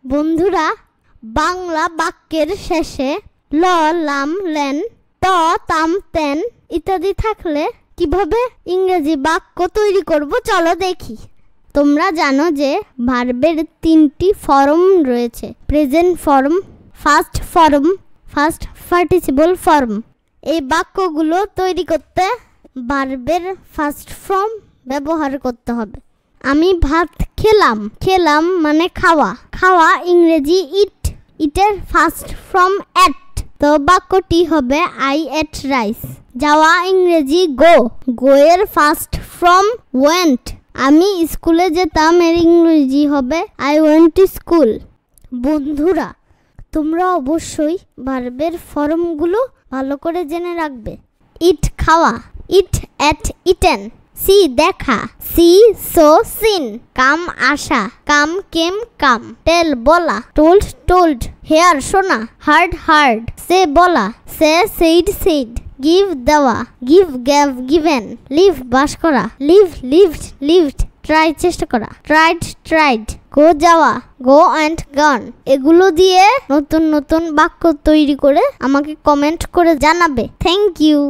বন্ধুরা, বাংলা বাক্যের শেষে ল, লাম, লেন, ত, তাম, তেন ইত্যাদি থাকলে কিভাবে ইংরেজি বাক্য তৈরি করব চলো দেখি। তোমরা জানো যে ভার্বের 3টি ফর্ম রয়েছে: present form, first form, first participle form. এই বাক্যগুলো তৈরি করতে ভার্বের ফার্স্ট ফর্ম ব্যবহার করতে হবে। আমি ভাত খেলাম। খেলাম মানে খাওয়া। খাওয়া ইংরেজি ইট। ইটের ফার্স্ট ফর্ম এট। তো বাক্যটি হবে আই এট রাইস। যাওয়া ইংরেজি গো। গো এর ফার্স্ট ফর্ম ওয়েন্ট। আমি স্কুলে যেতাম এর ইংরেজি হবে আই ওয়েন্ট টু স্কুল। বন্ধুরা, তোমরা অবশ্যই ভার্বের ফর্মগুলো ভালো করে জেনে রাখবে। ইট খাওয়া, ইট এট ইটেন। সি দেখা, সি সো সিন। কাম আসা, কাম কেম কাম। টেল বলা, টোল্ড টোল্ড। হেয়ার শোনা, হার্ড হার্ড। সে বলা, সে সেইড সেইড। গিভ দেওয়া, গিভ গেভ গিভেন। লিভ বাস করা, লিভ লিভড লিভড। ট্রাই চেষ্টা করা, ট্রাইড ট্রাইড। গো যাওয়া, গো অ্যান্ড গন। এগুলো দিয়ে নতুন নতুন বাক্য তৈরি করে আমাকে কমেন্ট করে জানাবে। Thank you.